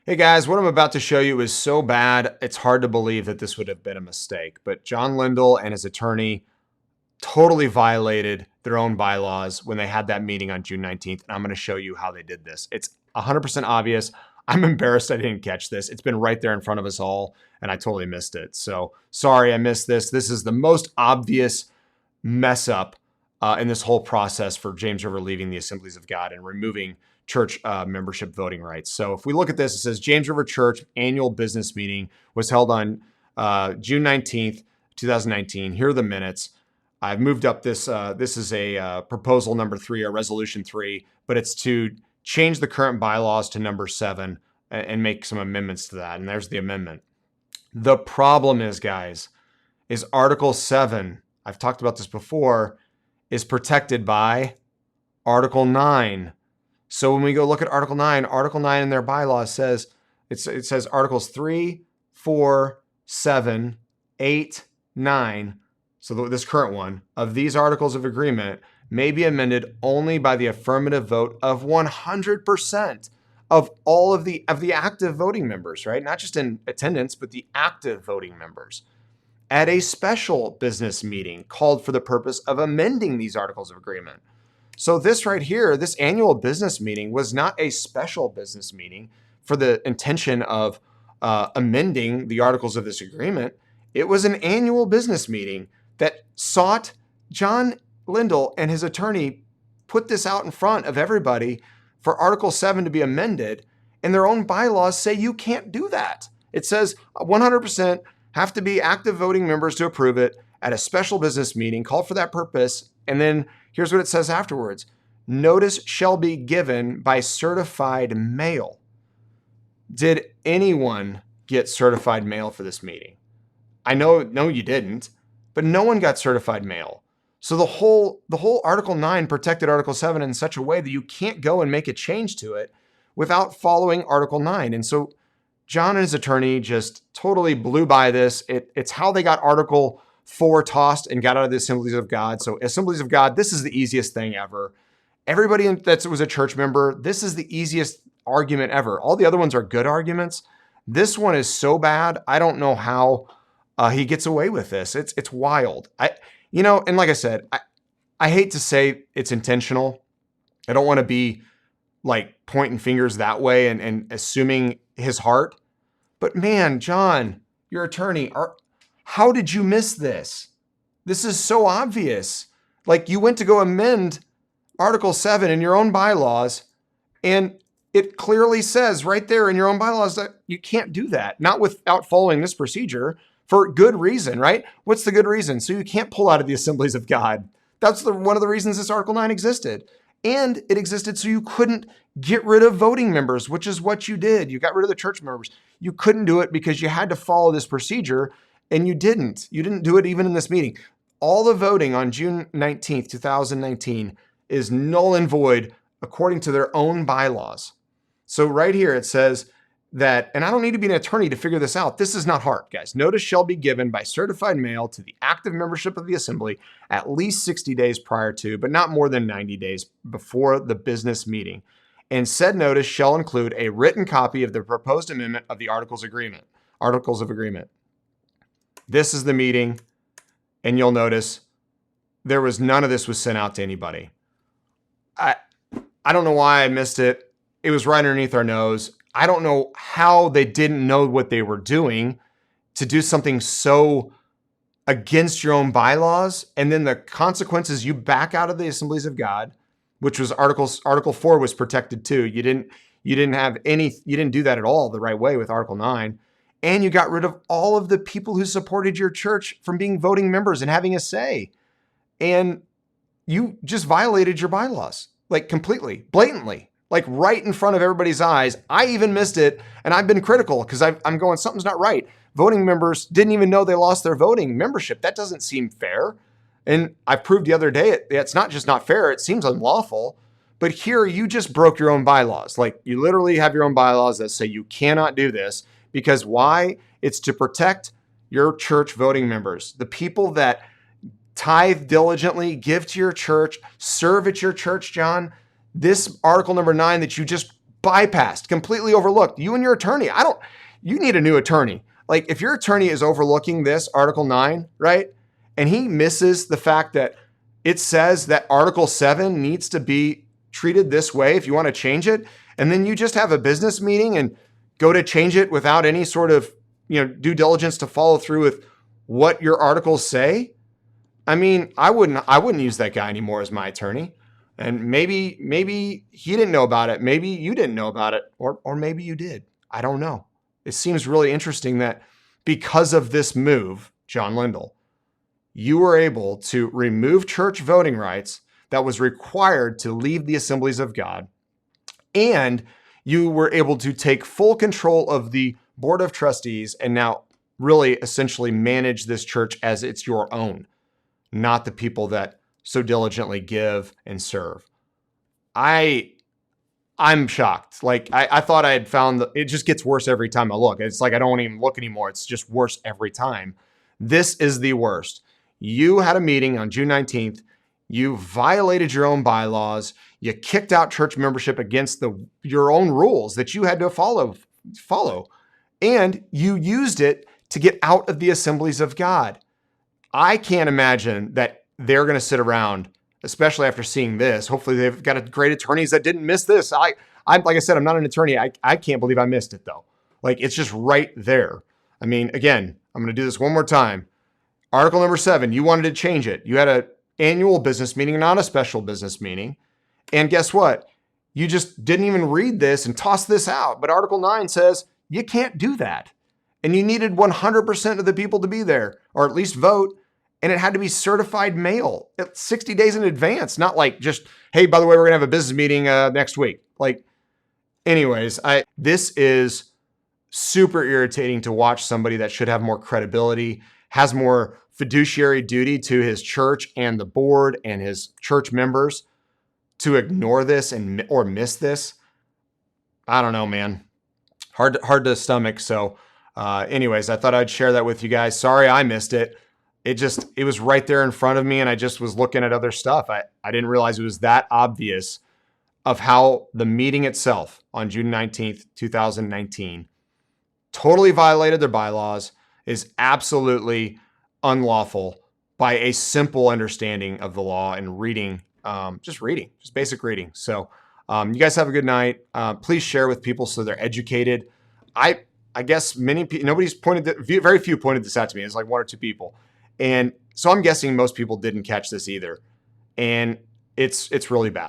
Hey guys, what I'm about to show you is so bad, it's hard to believe that this would have been a mistake. But John Lindell and his attorney totally violated their own bylaws when they had that meeting on June 19th. And I'm going to show you how they did this. It's 100% obvious. I'm embarrassed I didn't catch this. It's been right there in front of us all, and I totally missed it. So sorry I missed this. This is the most obvious mess up in this whole process for James River leaving the Assemblies of God and removing church membership voting rights. So if we look at this, it says James River Church annual business meeting was held on June 19th, 2019. Here are the minutes. I've moved up this. This is a proposal number 3, or resolution 3, but it's to change the current bylaws to number 7 and make some amendments to that. And there's the amendment. The problem is, guys, is Article 7, I've talked about this before, is protected by Article 9. So when we go look at Article 9 in their bylaws says, it says Articles 3, 4, 7, 8, 9. So this current one of these articles of agreement may be amended only by the affirmative vote of 100% of all of the active voting members, right? Not just in attendance, but the active voting members at a special business meeting called for the purpose of amending these articles of agreement. So this right here, this annual business meeting was not a special business meeting for the intention of amending the articles of this agreement. It was an annual business meeting that sought John Lindell and his attorney put this out in front of everybody for Article 7 to be amended, and their own bylaws say you can't do that. It says 100% have to be active voting members to approve it at a special business meeting called for that purpose. And then here's what it says afterwards. Notice shall be given by certified mail. Did anyone get certified mail for this meeting? I know, no, you didn't, but no one got certified mail. So the whole Article 9 protected Article 7 in such a way that you can't go and make a change to it without following Article 9. And so John and his attorney just totally blew by this. It's how they got Article 4 tossed and got out of the Assemblies of God. So Assemblies of God, this is the easiest thing ever. Everybody that was a church member, this is the easiest argument ever. All the other ones are good arguments. This one is so bad, I don't know how he gets away with this. It's wild. And like I said, I hate to say it's intentional. I don't want to be like pointing fingers that way and assuming his heart. But man, John, your attorney, how did you miss this? This is so obvious. Like, you went to go amend Article 7 in your own bylaws, and it clearly says right there in your own bylaws that you can't do that, not without following this procedure for good reason, right? What's the good reason? So you can't pull out of the Assemblies of God. That's one of the reasons this Article 9 existed. And it existed so you couldn't get rid of voting members, which is what you did. You got rid of the church members. You couldn't do it because you had to follow this procedure, and you didn't. You didn't do it even in this meeting. All the voting on June 19th, 2019 is null and void according to their own bylaws. So right here it says that, and I don't need to be an attorney to figure this out. This is not hard, guys. Notice shall be given by certified mail to the active membership of the assembly at least 60 days prior to, but not more than 90 days before the business meeting. And said notice shall include a written copy of the proposed amendment of the articles of agreement. This is the meeting, and you'll notice there was none of this was sent out to anybody. I don't know why I missed it. It was right underneath our nose. I don't know how they didn't know what they were doing to do something so against your own bylaws. And then the consequences, you back out of the Assemblies of God, which was Article 4 was protected too. You didn't do that at all the right way with Article 9. And you got rid of all of the people who supported your church from being voting members and having a say. And you just violated your bylaws, like completely, blatantly. Like right in front of everybody's eyes. I even missed it, and I've been critical because I'm going, something's not right. Voting members didn't even know they lost their voting membership. That doesn't seem fair. And I proved the other day it's not just not fair, it seems unlawful. But here you just broke your own bylaws. Like, you literally have your own bylaws that say you cannot do this. Because why? It's to protect your church voting members, the people that tithe diligently, give to your church, serve at your church, John. This article number 9 that you just bypassed, completely overlooked. You and your attorney, you need a new attorney. Like if your attorney is overlooking this Article 9, right? And he misses the fact that it says that Article 7 needs to be treated this way if you want to change it, and then you just have a business meeting and go to change it without any sort of, due diligence to follow through with what your articles say. I mean, I wouldn't use that guy anymore as my attorney. And maybe he didn't know about it. Maybe you didn't know about it, or maybe you did. I don't know. It seems really interesting that because of this move, John Lindell, you were able to remove church voting rights that was required to leave the Assemblies of God, and you were able to take full control of the board of trustees and now really essentially manage this church as it's your own, not the people that so diligently give and serve. I'm shocked. Like I thought I had found it just gets worse every time I look. It's like I don't even look anymore. It's just worse every time. This is the worst. You had a meeting on June 19th. You violated your own bylaws. You kicked out church membership against your own rules that you had to follow. And you used it to get out of the Assemblies of God. I can't imagine that they're going to sit around, especially after seeing this. Hopefully they've got great attorneys that didn't miss this. I'm like I said, I'm not an attorney. I can't believe I missed it though. Like it's just right there. I mean, again, I'm going to do this one more time. Article number 7, you wanted to change it. You had an annual business meeting, not a special business meeting. And guess what? You just didn't even read this and toss this out. But Article 9 says you can't do that. And you needed 100% of the people to be there, or at least vote. And it had to be certified mail 60 days in advance. Not like just, hey, by the way, we're going to have a business meeting next week. Like, anyways, this is super irritating to watch somebody that should have more credibility, has more fiduciary duty to his church and the board and his church members to ignore this or miss this. I don't know, man. Hard to stomach. So anyways, I thought I'd share that with you guys. Sorry I missed it. It was right there in front of me and I just was looking at other stuff. I didn't realize it was that obvious of how the meeting itself on June 19th, 2019 totally violated their bylaws, is absolutely unlawful by a simple understanding of the law and reading, just basic reading. So you guys have a good night. Please share with people so they're educated. I guess very few pointed this out to me. It's like 1 or 2 people. And so I'm guessing most people didn't catch this either. And it's really bad.